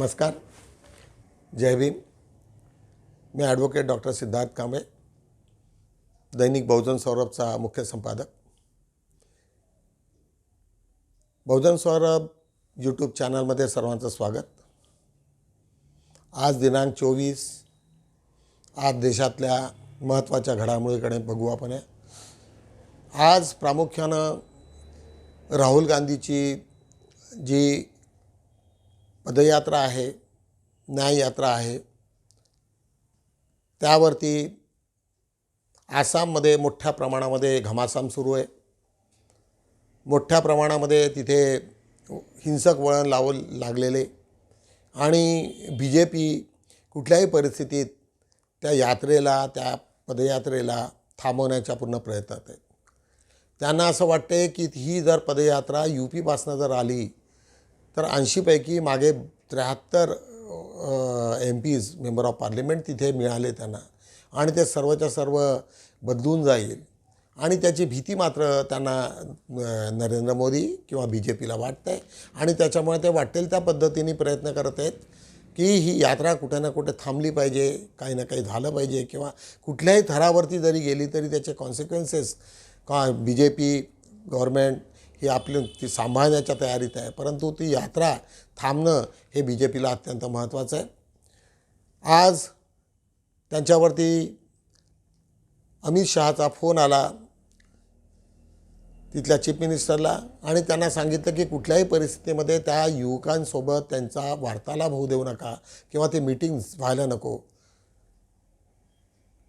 नमस्कार, जय भीम। मैं advocate doctor Siddharth Kamble, दैनिक बहुजन सौरभचा मुख्य संपादक। बहुजन सौरभ यूट्यूब चॅनलमध्ये सर्वांचं स्वागत। आज दिनांक 24, आज देशातल्या महत्त्वाच्या घडामोडीकडे बघू आपण। आज प्रामुख्यानं राहुल गांधीची जी पदयात्रा आहे, न्याय यात्रा आहे, त्यावरती आसाममध्ये मोठ्या प्रमाणामध्ये घमासान सुरू आहे। मोठ्या प्रमाणामध्ये तिथे हिंसक वळण लागलेले आणि BJP कुठल्याही परिस्थितीत त्या यात्रेला, त्या पदयात्रेला थांबवण्याच्या पूर्ण प्रयत्नात आहे। त्यांना असं वाटते की ही जर पदयात्रा UP जर आली तर 80 पैकी मागे 73 MPs मेंबर ऑफ पार्लिमेंट तिथे मिळाले त्यांना, आणि ते सर्वच्या सर्व बदलून जाईल। आणि त्याची भीती मात्र त्यांना नरेंद्र मोदी किंवा BJPला वाटते, आणि त्याच्यामुळे ते वाटेल त्या पद्धतीने प्रयत्न करत आहेत की ही यात्रा कुठे ना कुठे थांबली पाहिजे, काही ना काही झालं पाहिजे, किंवा कुठल्याही थरावरती जरी गेली तरी त्याचे कॉन्सिक्वेन्सेस BJP गव्हर्मेंट ही आपली ती सांभाळण्याच्या तयारीत आहे। परंतु ती यात्रा थांबणं हे BJPला अत्यंत महत्त्वाचं आहे। आज त्यांच्यावरती अमित शहाचा फोन आला तिथल्या चीफ मिनिस्टरला, आणि त्यांना सांगितलं की कुठल्याही परिस्थितीमध्ये त्या युवकांसोबत त्यांचा वार्तालाप होऊ देऊ नका किंवा ते मीटिंग्स व्हायला नको।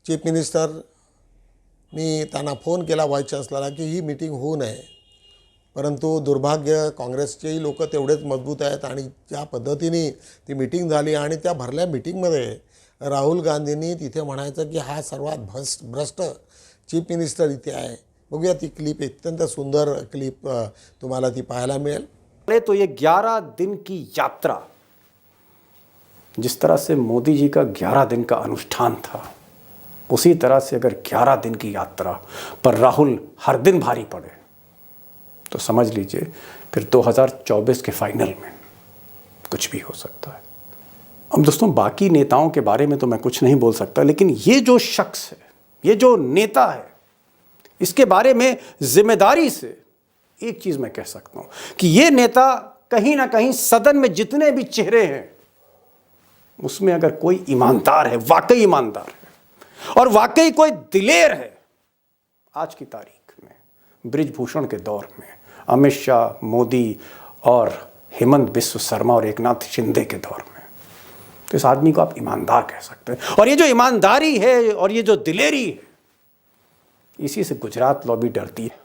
चीफ मिनिस्टरनी त्यांना फोन केला व्हाईस चान्सलरला की ही मीटिंग होऊ नये, परंतु दुर्भाग्य काँग्रेसचेही लोक तेवढेच मजबूत आहेत आणि त्या पद्धतीने ती मीटिंग झाली। आणि त्या भरल्या मीटिंगमध्ये राहुल गांधींनी तिथे म्हणायचं की हा सर्वात भ्रष्ट चीफ मिनिस्टर इथे आहे। बघूया ती क्लिप, अत्यंत सुंदर क्लिप तुम्हाला ती पाहायला मिळेल। तो ये 11 दिन की यात्रा, जिस तरह से मोदी जी का 11 दिन का अनुष्ठान था, उसी तरह से अगर 11 दिन की यात्रा पर राहुल हर दिन भारी पड़े तो समझ लीजिए फिर 2024 के फाइनल में कुछ भी हो सकता है। अब दोस्तों, बाकी नेताओं के बारे में तो मैं कुछ नहीं बोल सकता, लेकिन ये जो शख्स है, ये जो नेता है, इसके बारे में जिम्मेदारी से एक चीज मैं कह सकता हूं कि ये नेता कहीं ना कहीं सदन में जितने भी चेहरे हैं उसमें अगर कोई ईमानदार है, वाकई ईमानदार है और वाकई कोई दिलेर है, आज की तारीख में, बृजभूषण के दौर में, अमित शाह, मोदी और हेमंत बिस्व शर्मा और एकनाथ शिंदे के दौर में, तो इस आदमी को आप ईमानदार कह सकते हैं। और ये जो ईमानदारी है और ये जो दिलेरी है, इसी से गुजरात लॉबी डरती है।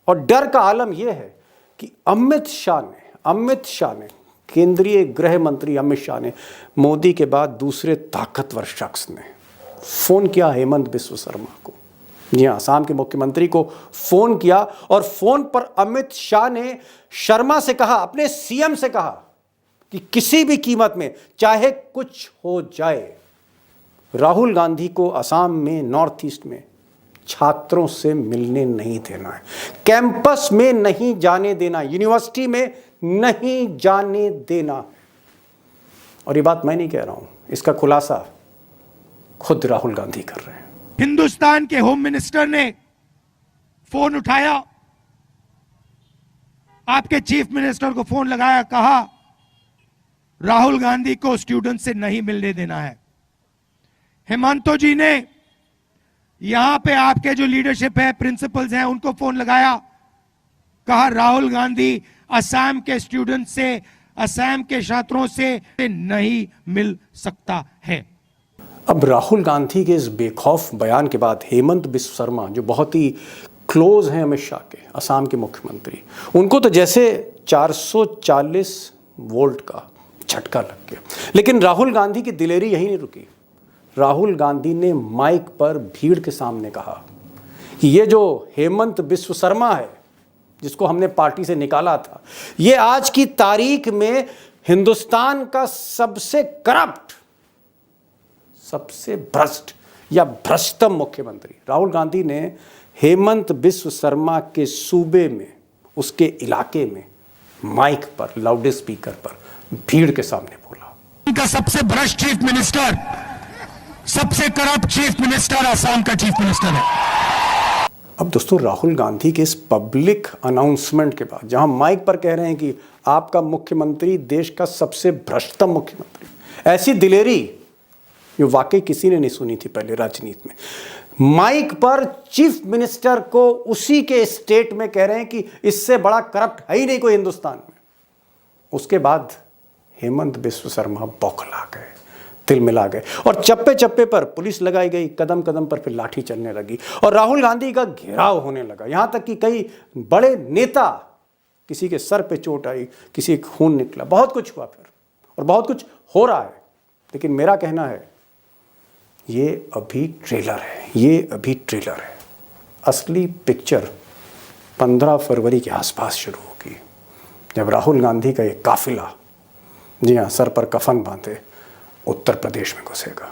और डर का आलम यह है कि अमित शाह ने केंद्रीय गृह मंत्री अमित शाह ने, मोदी के बाद दूसरे ताकतवर शख्स ने फोन किया हेमंत बिस्व शर्मा को, जी हाँ, असम के मुख्यमंत्री को फोन किया, और फोन पर अमित शाह ने शर्मा से कहा, अपने CM से कहा कि किसी भी कीमत में, चाहे कुछ हो जाए, राहुल गांधी को असम में, नॉर्थ ईस्ट में छात्रों से मिलने नहीं देना है, कैंपस में नहीं जाने देना, यूनिवर्सिटी में नहीं जाने देना। और ये बात मैं नहीं कह रहा हूं, इसका खुलासा खुद राहुल गांधी कर रहे हैं। हिंदुस्तान के होम मिनिस्टर ने फोन उठाया, आपके चीफ मिनिस्टर को फोन लगाया, कहा राहुल गांधी को स्टूडेंट से नहीं मिलने देना है। हेमंतो जी ने यहां पे आपके जो लीडरशिप है, प्रिंसिपल्स हैं, उनको फोन लगाया, कहा राहुल गांधी असम के स्टूडेंट से, असम के छात्रों से नहीं मिल सकता है। अब राहुल गांधी के इस बेखौफ बयान के बाद हेमंत बिस्व शर्मा, जो बहुत ही क्लोज हैं अमित शाह के, असम के मुख्यमंत्री, उनको तो जैसे 440 वोल्ट का झटका लग गया। लेकिन राहुल गांधी की दिलेरी यही नहीं रुकी। राहुल गांधी ने माइक पर भीड़ के सामने कहा कि ये जो हेमंत बिस्व शर्मा है, जिसको हमने पार्टी से निकाला था, ये आज की तारीख में हिंदुस्तान का सबसे करप्ट, सबसे भ्रष्ट या भ्रष्टतम मुख्यमंत्री। राहुल गांधी ने हेमंत बिस्व शर्मा के सूबे में, उसके इलाके में, माइक पर, लाउड स्पीकर पर भीड़ के सामने बोला। का सबसे भ्रष्ट चीफ मिनिस्टर, सबसे करप्ट चीफ मिनिस्टर असम का चीफ मिनिस्टर है। अब दोस्तों, राहुल गांधी के इस पब्लिक अनाउंसमेंट के बाद जहां माइक पर कह रहे हैं कि आपका मुख्यमंत्री देश का सबसे भ्रष्टतम मुख्यमंत्री, ऐसी दिलेरी जो वाकई किसी ने नहीं सुनी थी पहले राजनीति में। माइक पर चीफ मिनिस्टर को उसी के स्टेट में कह रहे हैं कि इससे बड़ा करप्ट है ही नहीं कोई हिंदुस्तान में। उसके बाद हेमंत बिस्व शर्मा बौखला गए, तिल मिला गए और चप्पे चप्पे पर पुलिस लगाई गई, कदम कदम पर फिर लाठी चलने लगी और राहुल गांधी का घेराव होने लगा। यहां तक कि कई बड़े नेता, किसी के सर पे चोट आई, किसी का खून निकला, बहुत कुछ हुआ फिर और बहुत कुछ हो रहा है। लेकिन मेरा कहना है ये अभी ट्रेलर है, ये अभी ट्रेलर है। असली पिक्चर 15 फरवरी के आसपास शुरू होगी, जब राहुल गांधी का ये काफिला, जी हाँ, सर पर कफन बांधे उत्तर प्रदेश में घुसेगा।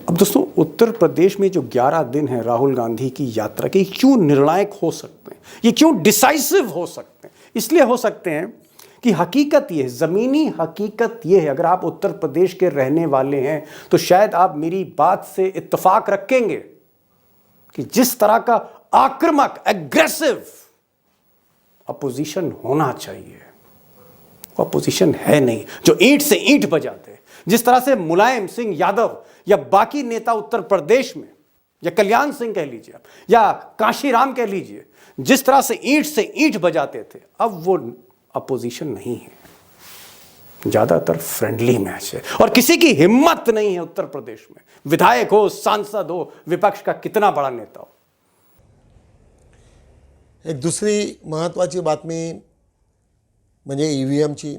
अब दोस्तों, उत्तर प्रदेश में जो 11 दिन है राहुल गांधी की यात्रा के, क्यों निर्णायक हो सकते हैं, ये क्यों डिसाइसिव हो सकते हैं? इसलिए हो सकते हैं कि हकीकत ये है, ज़मीनी हकीकत ये है, अगर आप उत्तर प्रदेश के रहने वाले हैं तो शायद आप मेरी बात से इत्तेफाक रखेंगे कि जिस तरह का आक्रामक, एग्रेसिव अपोजिशन होना चाहिए, वो अपोजिशन है नहीं जो ईंट से ईंट बजाते। जिस तरह से मुलायम सिंह यादव या बाकी नेता उत्तर प्रदेश में, या कल्याण सिंह कह लीजिए आप, या काशीराम कह लीजिए, जिस तरह से ईंट बजाते थे, अब वो अपोजिशन नहीं है। ज्यादातर फ्रेंडली मैच है और किसी की हिम्मत नहीं है उत्तर प्रदेश में, विधायक हो, सांसद हो, विपक्ष का कितना बड़ा नेता हो। एक दुसरी महत्त्वाची बातमी म्हणजे EVMची.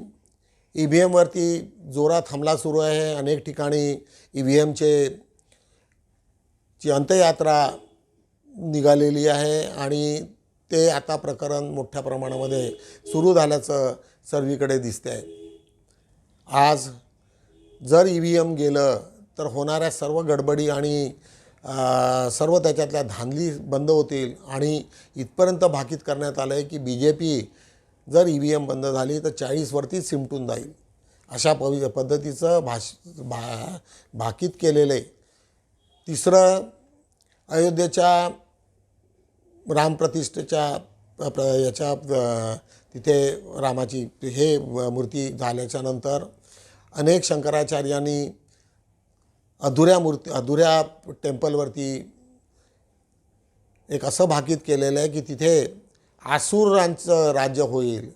EVMवरती जोरात हमला सुरू आहे. अनेक ठिकाणी EVMची अंत्ययात्रा निघालेली आहे आणि ते आता प्रकरण मोठ्या प्रमाणामध्ये सुरू झाल्याचं सर्वीकडे दिसते आहे. आज जर EVM गेलं तर होणाऱ्या सर्व गडबडी आणि सर्व त्याच्यातल्या धांदली बंद होतील आणि इथपर्यंत भाकीत करण्यात आलं आहे की BJP जर EVM बंद झाली तर 40वरती सिमटून जाईल, अशा पद्धतीचं भाकीत केलेलं आहे. तिसरं, अयोध्येच्या रामप्रतिष्ठेच्या याच्या तिथे रामाची हे मूर्ती झाल्याच्या नंतर अनेक शंकराचार्यांनी अधुऱ्या टेम्पलवरती एक असं भाकीत केलेलं आहे की तिथे आसुरांचं राज्य होईल,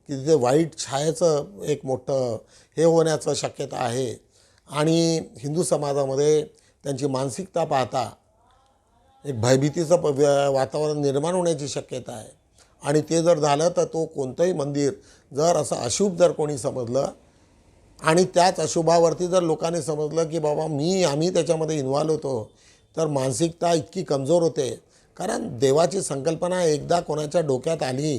की तिथे वाईट छायेचं एक मोठं हे होण्याचं शक्यता आहे आणि हिंदू समाजामध्ये त्यांची मानसिकता पाहता एक भयभीतीचं वातावरण निर्माण होण्याची शक्यता आहे. आणि ते जर झालं तर तो कोणतंही मंदिर जर असं अशुभ जर कोणी समजलं आणि त्याच अशुभावरती जर लोकांनी समजलं की बाबा आम्ही त्याच्यामध्ये इन्व्हॉल्व होतो, तर मानसिकता इतकी कमजोर होते. कारण देवाची संकल्पना एकदा कोणाच्या डोक्यात आली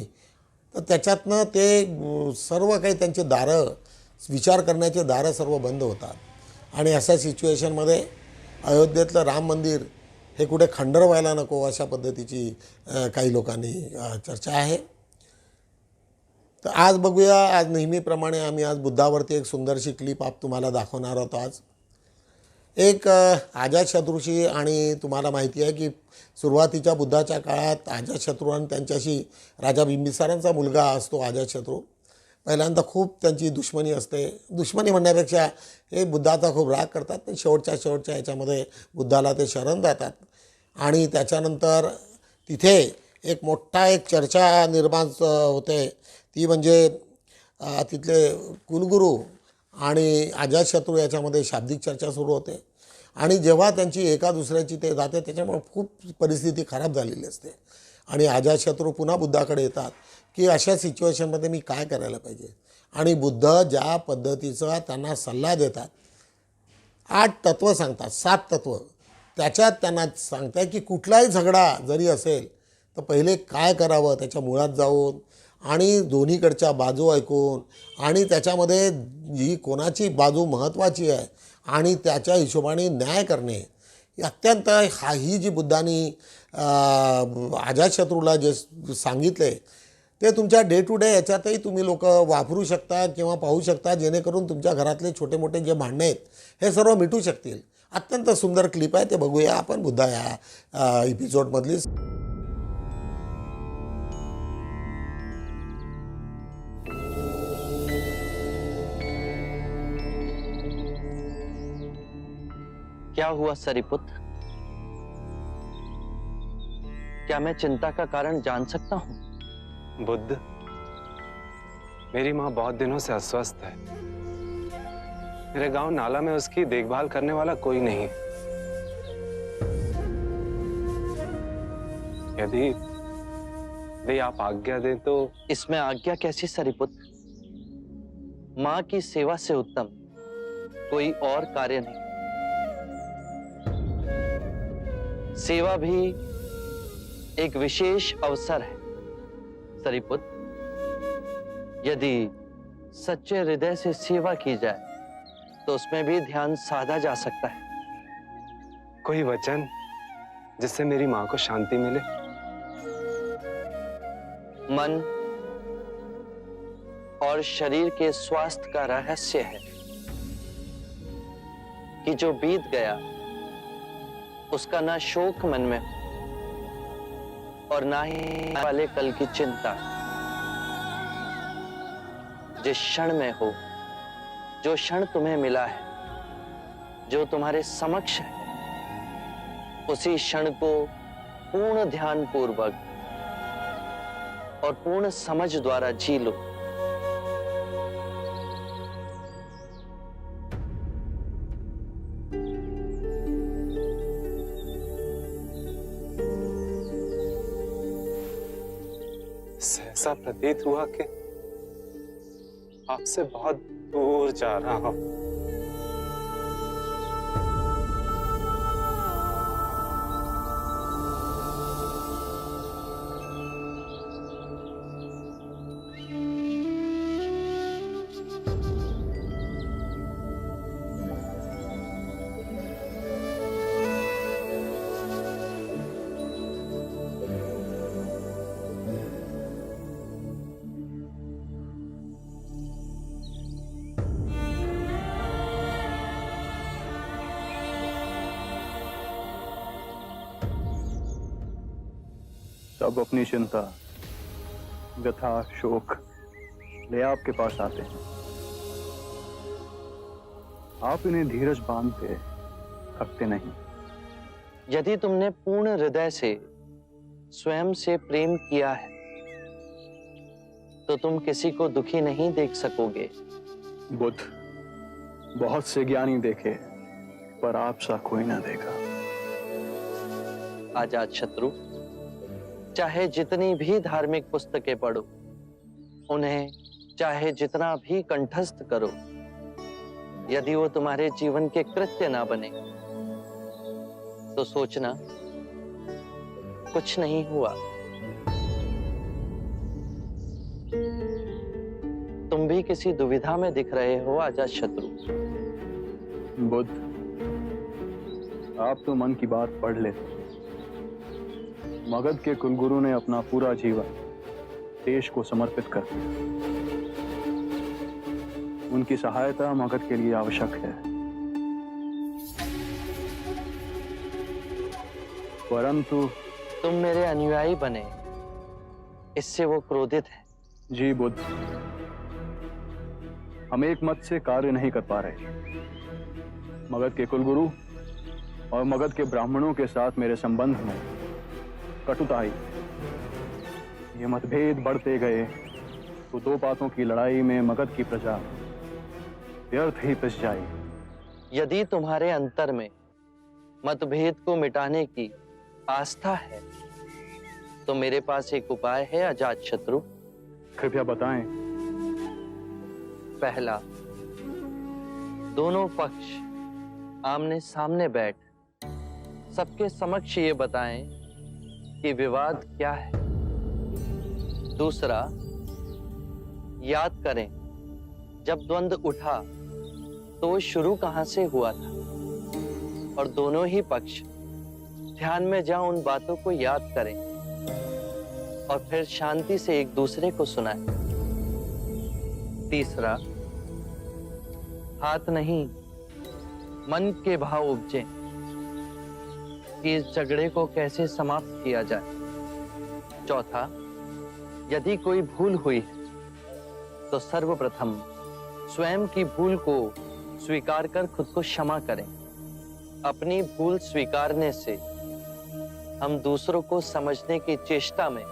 तर त्याच्यातनं ते सर्व काही त्यांचे दारं, विचार करण्याचे दारं सर्व बंद होतात. आणि अशा सिच्युएशनमध्ये अयोध्येतलं राम मंदिर हे कुठे खंडर व्हायला नको अशा पद्धतीची काही लोकांनी चर्चा आहे. तर आज बघूया, आज नेहमीप्रमाणे आम्ही आज बुद्धावरती एक सुंदरशी क्लिप तुम्हाला दाखवणार आहोत. आज एक अजातशत्रूशी, आणि तुम्हाला माहिती आहे की सुरुवातीच्या बुद्धाच्या काळात अजातशत्रू आणि त्यांच्याशी राजा बिंबिसारांचा मुलगा असतो अजातशत्रू, पहिल्यांदा खूप त्यांची दुश्मनी असते. दुश्मनी म्हणण्यापेक्षा हे बुद्धाचा खूप राग करतात, पण शेवटच्या ह्याच्यामध्ये बुद्धाला ते शरण जातात. आणि त्याच्यानंतर तिथे एक मोठा एक चर्चा निर्माण होते, ती म्हणजे तिथले कुलगुरू आणि अजातशत्रू याच्यामध्ये शाब्दिक चर्चा सुरू होते. आणि जेव्हा त्यांची एका दुसऱ्याची ते जाते त्याच्यामुळे खूप परिस्थिती खराब झालेली असते. आणि अजातशत्रू पुन्हा बुद्धाकडे येतात की अशा सिच्युएशनमध्ये मी काय करायला पाहिजे. आणि बुद्ध ज्या पद्धतीचा त्यांना सल्ला देतात, 8 तत्त्व सांगतात, 7 तत्त्व, त्याच्यात त्यांना सांगतात की कुठलाही झगडा जरी असेल तर पहिले काय करावं, त्याच्या मुळात जाऊन आणि दोन्हीकडच्या बाजू ऐकून आणि त्याच्यामध्ये जी कोणाची बाजू महत्त्वाची आहे आणि त्याच्या हिशोबाने न्याय करणे, अत्यंत ही जी बुद्धांनी अजातशत्रूला जे सांगितले ते तुमच्या डे टू डे याच्यातही तुम्ही लोक वापरू शकता किंवा पाहू शकता, जेणेकरून तुमच्या घरातले छोटे मोठे जे भांडणं आहेत हे सर्व मिटू शकतील. अत्यंत सुंदर क्लिप आहे, ते बघूया आपण बुद्धा या एपिसोडमधली. क्या हुआ सरिपुत्र? क्या मैं चिंता का कारण जान सकता हूं? बुद्ध, मेरी माँ बहुत दिनों से अस्वस्थ है. मेरे गांव नाला में उसकी देखभाल करने वाला कोई नहीं. यदि वे आप आज्ञा दें तो. इसमें आज्ञा कैसी सरिपुत्र? मां की सेवा से उत्तम कोई और कार्य नहीं. सेवा भी एक विशेष अवसर है सरिपुत्र. यदि सच्चे हृदय से सेवा की जाए तो उसमें भी ध्यान साधा जा सकता है. कोई वचन जिससे मेरी माँ को शांति मिले. मन और शरीर के स्वास्थ्य का रहस्य है कि जो बीत गया उसका ना शोक मन में हो और ना ही आने वाले कल की चिंता. जिस क्षण में हो, जो क्षण तुम्हें मिला है, जो तुम्हारे समक्ष है, उसी क्षण को पूर्ण ध्यान पूर्वक और पूर्ण समझ द्वारा जी लो. ऐसा प्रतीत हुआ कि आपसे बहुत दूर जा रहा हूं. सब अपनी चिंता, व्यथा, शोक ले आपके पास आते हैं. आप इन्हें धीरज बांधते थकते नहीं. यदि तुमने पूर्ण हृदय से स्वयं से प्रेम किया है तो तुम किसी को दुखी नहीं देख सकोगे. बुद्ध, बहुत से ज्ञानी देखे पर आप सा कोई ना देखा. आजाद शत्रु, चाहे जितनी भी धार्मिक पुस्तकें पढ़ो, उन्हें चाहे जितना भी कंठस्थ करो, यदि वो तुम्हारे जीवन के कृत्य ना बने तो सोचना कुछ नहीं हुआ. तुम भी किसी दुविधा में दिख रहे हो आजाद शत्रु. बुद्ध, आप तो मन की बात पढ़ लेते. मगध के कुलगुरु ने अपना पूरा जीवन देश को समर्पित कर दिया. उनकी सहायता मगध के लिए आवश्यक है. परंतु तुम मेरे अनुयायी बने, इससे वो क्रोधित है. जी बुद्ध, हम एक मत से कार्य नहीं कर पा रहे. मगध के कुलगुरु और मगध के ब्राह्मणों के साथ मेरे संबंध में कटुता आई. ये मतभेद बढ़ते गए तो दो बातों की लड़ाई में मगध की प्रजा व्यर्थ ही पिस जाई. यदि तुम्हारे अंतर में मतभेद को मिटाने की आस्था है तो मेरे पास एक उपाय है अजात शत्रु. कृपया बताएं. पहला, दोनों पक्ष आमने सामने बैठ सबके समक्ष ये बताएं कि विवाद क्या है. दूसरा, याद करें जब द्वंद्व उठा तो वो शुरू कहां से हुआ था और दोनों ही पक्ष ध्यान में जाओ उन बातों को याद करें. और फिर शांति से एक दूसरे को सुनाएं। तीसरा, हाथ नहीं मन के भाव उपजे कि इस झगड़े को कैसे समाप्त किया जाए। चौथा, यदि कोई भूल हुई है तो सर्वप्रथम स्वयं की भूल को स्वीकार कर खुद को क्षमा करें। अपनी भूल स्वीकारने से हम दूसरों को समझने की चेष्टा में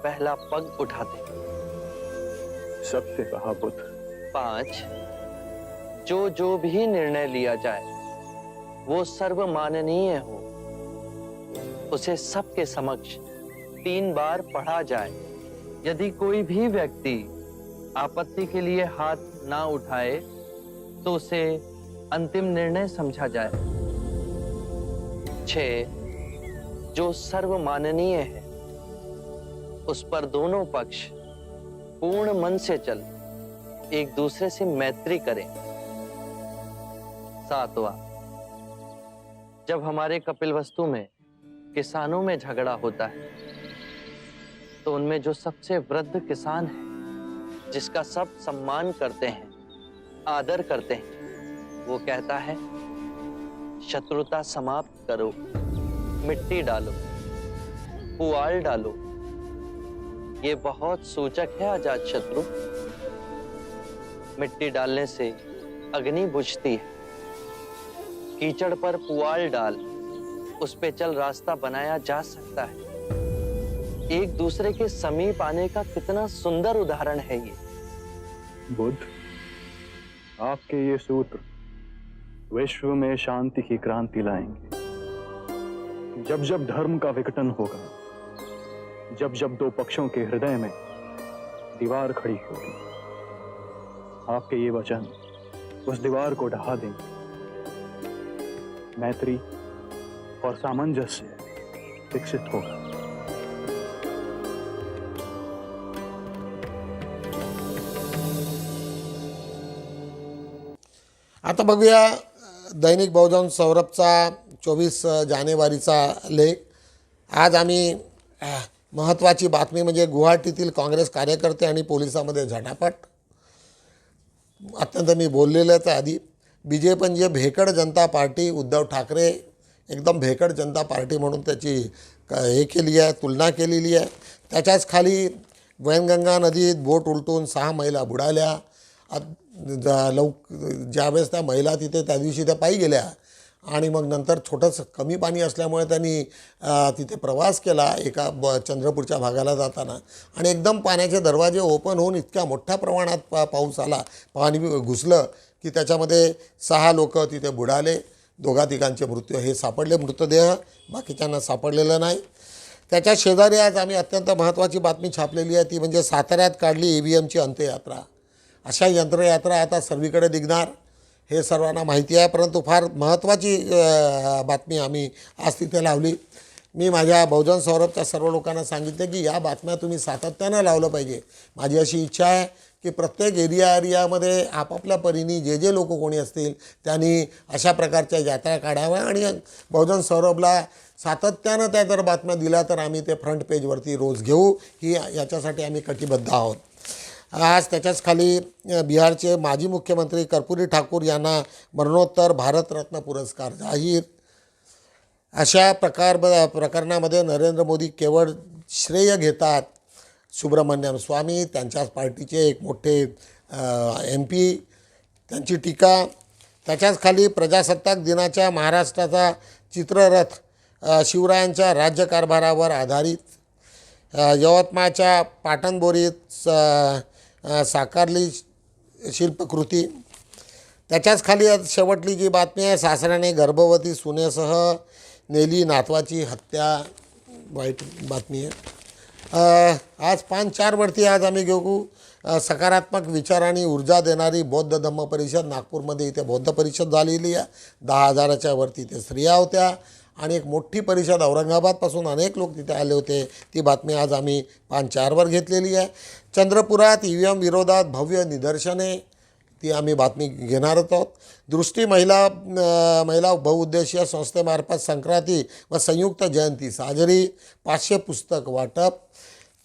पहला पग उठाते हैं। सत्य कहा बुद्ध। 5, जो भी निर्णय लिया जाए वो सर्वमाननीय हो, उसे सबके समक्ष 3 बार पढ़ा जाए। यदि कोई भी व्यक्ति आपत्ति के लिए हाथ ना उठाए तो उसे अंतिम निर्णय समझा जाए। 6, जो सर्वमाननीय है उस पर दोनों पक्ष पूर्ण मन से चल एक दूसरे से मैत्री करें। 7वां, जब हमारे कपिलवस्तु में किसानों में झगड़ा होता है तो उनमें जो सबसे वृद्ध किसान है, जिसका सब सम्मान करते हैं, आदर करते हैं, वो कहता है, शत्रुता समाप्त करो, मिट्टी डालो, पुआल डालो। ये बहुत सूचक है अजात शत्रु। मिट्टी डालने से अग्नि बुझती है। कीचड़ पर पुआल डाल, उस पे चल रास्ता बनाया जा सकता है। एक दूसरे के समीप आने का कितना सुंदर उदाहरण है ये। बुद्ध, आपके ये सूत्र विश्व में शांति की क्रांति लाएंगे। जब जब धर्म का विघटन होगा, जब जब दो पक्षों के हृदय में दीवार खड़ी होगी, आपके ये वचन उस दीवार को ढहा देंगे। मैत्री और सामंजस्य विकसित होगा। आता बघूया दैनिक बहुजन सौरभचा 24 जानेवारीचा लेख। आज आम्ही महत्त्वाची बातमी म्हणजे गुवाहाटीतील काँग्रेस कार्यकर्ते आणि पोलिसांमध्ये झटापट। अत्यंत मी बोललेलंच आहे आधी। BJP जे भेकड जनता पार्टी, उद्धव ठाकरे एकदम भेकड जनता पार्टी म्हणून त्याची हे केली आहे, तुलना केलेली आहे। त्याच्याच खाली वैनगंगा नदीत बोट उलटून 6 महिला बुडाल्या। ज्यावेळेस त्या महिला तिथे त्या दिवशी त्या पायी गेल्या आणि मग नंतर छोटंसं कमी पाणी असल्यामुळे त्यांनी तिथे प्रवास केला एका चंद्रपूरच्या भागाला जाताना, आणि एकदम पाण्याचे दरवाजे ओपन होऊन इतक्या मोठ्या प्रमाणात पाऊस आला, पाणी घुसलं की त्याच्यामध्ये 6 लोक तिथे बुडाले। दोघा-तिघांचे मृत्यू हे सापडले मृतदेह, बाकीच्यांना सापडलेलं नाही। त्याच्या शेजारी आज आम्ही अत्यंत महत्त्वाची बातमी छापलेली आहे, ती म्हणजे साताऱ्यात काढली EVMची अंत्ययात्रा। अशा यंत्रयात्रा आता सर्वीकडे निघणार हे सर्वांना माहिती आहे, परंतु फार महत्त्वाची बातमी आम्ही आज तिथे लावली। मी माझ्या बहुजन सौरभच्या सर्व लोकांना सांगितले की या बातम्या तुम्ही सातत्यानं लावलं पाहिजे। माझी अशी इच्छा आहे की प्रत्येक एरियामध्ये आपापल्या परीने जे लोक कोणी असतील त्यांनी अशा प्रकारच्या यात्रा काढाव्या आणि बहुजन सौरभला सातत्यानं त्या जर बातम्या दिल्या तर आम्ही ते फ्रंट पेजवरती रोज घेऊ, ही याच्यासाठी आम्ही कटिबद्ध आहोत। आज त्याच्याच खाली बिहारचे माजी मुख्यमंत्री कर्पूरी ठाकूर यांना मरणोत्तर भारतरत्न पुरस्कार जाहीर। अशा प्रकरणामध्ये नरेंद्र मोदी केवळ श्रेय घेतात। सुब्रमण्यम स्वामी त्यांच्याच पार्टीचे एक मोठे MP, त्यांची टीका। त्याच्याच खाली प्रजासत्ताक दिनाच्या महाराष्ट्राचा चित्ररथ शिवरायांच्या राज्यकारभारावर आधारित, यवतमाळच्या पाटणबोरीत साकारली शिल्पकृती। त्याच्याच खाली शेवटली जी बातमी आहे, सासऱ्याने गर्भवती सुनेसह नेली नातवाची हत्या, वाईट बातमी आहे। आज 5-4 वरती आज आम्ही घेऊ सकारात्मक विचार आणि ऊर्जा देणारी बौद्ध धम्म परिषद। नागपूरमध्ये इथे बौद्ध परिषद झालेली आहे, 10,000च्या वरती ते स्त्रिया होत्या आणि एक मोठी परिषद औरंगाबादपासून अनेक लोक तिथे आले होते। ती बातमी आज आम्ही 5-4 वर घेतलेली आहे। चंद्रपुरात EVM विरोधात भव्य निदर्शने, ती आम्ही बातमी घेणार आहोत। दृष्टी महिला बहुउद्देशीय संस्थेमार्फत संक्रांती व संयुक्त जयंती साजरी, 500 पुस्तक वाटप।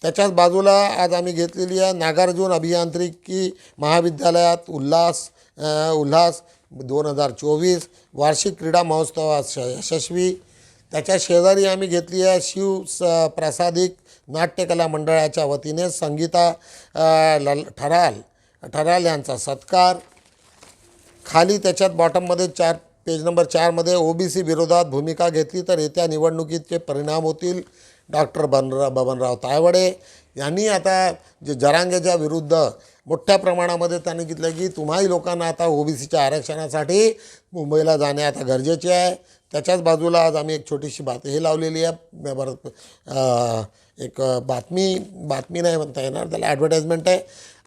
त्याच्याच बाजूला आज आम्ही घेतलेली आहे नागार्जुन अभियांत्रिकी महाविद्यालयात उल्हास 2024 वार्षिक क्रीडा महोत्सवात यशस्वी. त्याच्या शेजारी आम्ही घेतली आहे प्रासादिक नाट्यकला मंडळाच्या वतीने संगीता ठराल यांचा सत्कार. खाली त्याच्यात बॉटममध्ये पेज नंबर 4मध्ये OBC विरोधात भूमिका घेतली तर येत्या निवडणुकीचे परिणाम होतील. डॉक्टर बबनराव तायवाडे यांनी आता जे जरांगेच्या विरुद्ध मोठ्या प्रमाणामध्ये त्यांनी सांगितलं की तुम्हाही लोकांना आता OBCच्या आरक्षणासाठी मुंबईला जाणे आता गरजेचे आहे. त्याच्याच बाजूला आज आम्ही एक छोटीशी हे लावलेली आहे एक बातमी नाही म्हणता येणार त्याला, ॲडव्हर्टाईजमेंट आहे.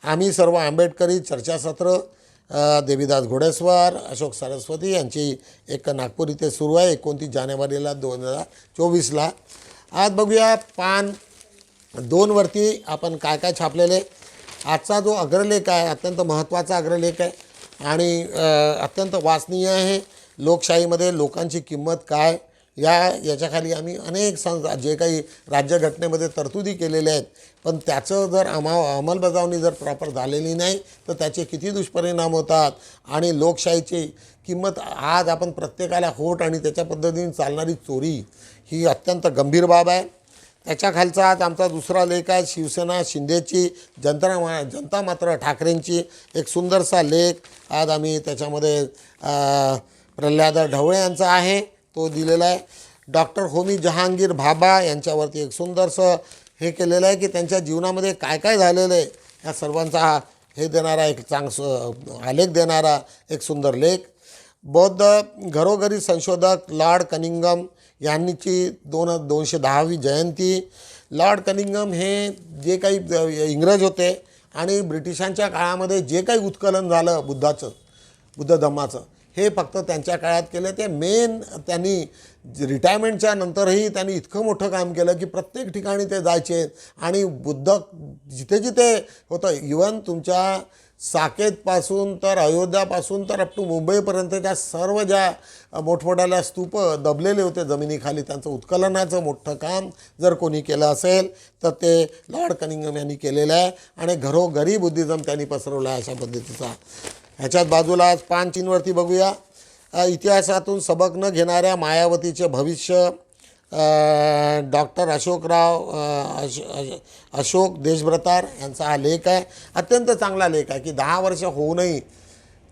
आम्ही सर्व आंबेडकरी चर्चासत्र देवीदास घोडेस्वार अशोक सरस्वती यांची एक नागपूर इथे सुरू आहे 29 जानेवारीला 2024ला. आज बघूया पान 2वरती आपण काय काय छापलेले. आजचा जो अग्रलेख आहे अत्यंत महत्त्वाचा अग्रलेख आहे आणि अत्यंत वाचनीय आहे. लोकशाहीमध्ये लोकांची किंमत काय याच्याखाली आम्ही अनेक जे काही राज्यघटनेमध्ये तरतुदी केलेल्या आहेत पण त्याचं जर अंमलबजावणी जर प्रॉपर झालेली नाही तर त्याचे किती दुष्परिणाम होतात आणि लोकशाहीची किंमत आज आपण प्रत्येकाला होट आणि त्याच्या पद्धतीने चालणारी चोरी ही अत्यंत गंभीर बाब आहे. त्याच्या खालचा आज आमचा दुसरा लेख आहे शिवसेना शिंदेची जनता मात्र ठाकरेंची एक सुंदरसा लेख. आज आम्ही त्याच्यामध्ये प्रल्हाद ढवळे यांचा आहे तो दिलेला आहे. डॉक्टर होमी जहांगीर भाभा यांच्यावरती एक सुंदरसं हे केलेलं आहे की त्यांच्या जीवनामध्ये काय काय झालेलं आहे या सर्वांचा हे देणारा एक आलेख देणारा एक सुंदर लेख. बौद्ध घरोघरी संशोधक लॉर्ड कनिंगम यांची 210वी जयंती. लॉर्ड कनिंगम हे जे काही इंग्रज होते आणि ब्रिटिशांच्या काळामध्ये जे काही उत्कलन झालं बुद्ध धम्माचं हे फक्त त्यांच्या काळात केलं. ते मेन त्यांनी रिटायरमेंटच्या नंतरही त्यांनी इतकं मोठं काम केलं की प्रत्येक ठिकाणी ते जायचे आणि बुद्ध जिथे जिथे होतं इवन तुमच्या साकेतपासून तर अयोध्यापासून तर अप टू मुंबईपर्यंतच्या सर्व ज्या मोठमोठ्याल्या स्तूप दबलेले होते जमिनीखाली त्यांचं उत्खननाचं मोठं काम जर कोणी केलं असेल तर ते लॉर्ड कनिंगम यांनी केलेलं आहे आणि घरोघरी बुद्धिझम त्यांनी पसरवला आहे अशा पद्धतीचा. ह्याच्यात बाजूला आज पान 3वरती बघूया इतिहासातून सबक न घेणाऱ्या मायावतीचे भविष्य. डॉक्टर अशोक देशभ्रतार यांचा हा लेख आहे. अत्यंत चांगला लेख आहे की 10 वर्ष होऊनही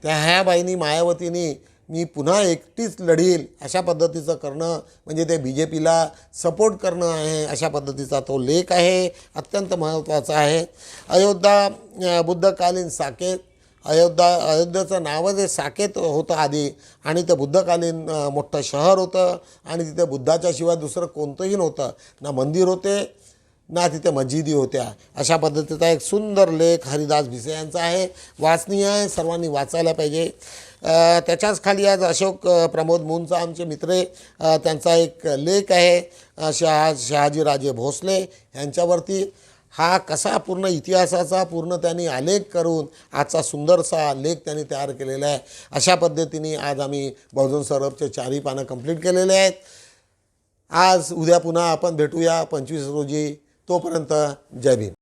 ह्या बाईंनी मायावतींनी मी पुन्हा एकटीच लढील अशा पद्धतीचं करणं म्हणजे ते BJPला सपोर्ट करणं आहे अशा पद्धतीचा तो लेख आहे. अत्यंत महत्त्वाचा आहे. अयोध्या बुद्धकालीन साकेत. अयोध्येचं नावच हे साकेत होतं आधी आणि ते बुद्धकालीन मोठं शहर होतं आणि तिथे बुद्धाच्या शिवाय दुसरं कोणतंही नव्हतं. ना मंदिर होते ना तिथे मस्जिदी होत्या. अशा पद्धतीचा एक सुंदर लेख हरिदास भिसे यांचा आहे. वाचनीय आहे, सर्वांनी वाचायला पाहिजे. त्याच्याच खाली आज अशोक प्रमोद मूनचा आमचे मित्र त्यांचा एक लेख आहे शहाजीराजे भोसले यांच्यावरती. हा कसा पूर्ण इतिहासाचा पूर्ण त्यांनी आलेख करून आजचा सुंदरसा लेख त्यांनी तयार केलेला आहे. अशा पद्धतीने आज आम्ही बहुजन सौरभचे 4ही पानं कंप्लीट केलेले आहेत. उद्या पुन्हा आपण भेटूया 25 रोजी. तोपर्यंत जय भीम.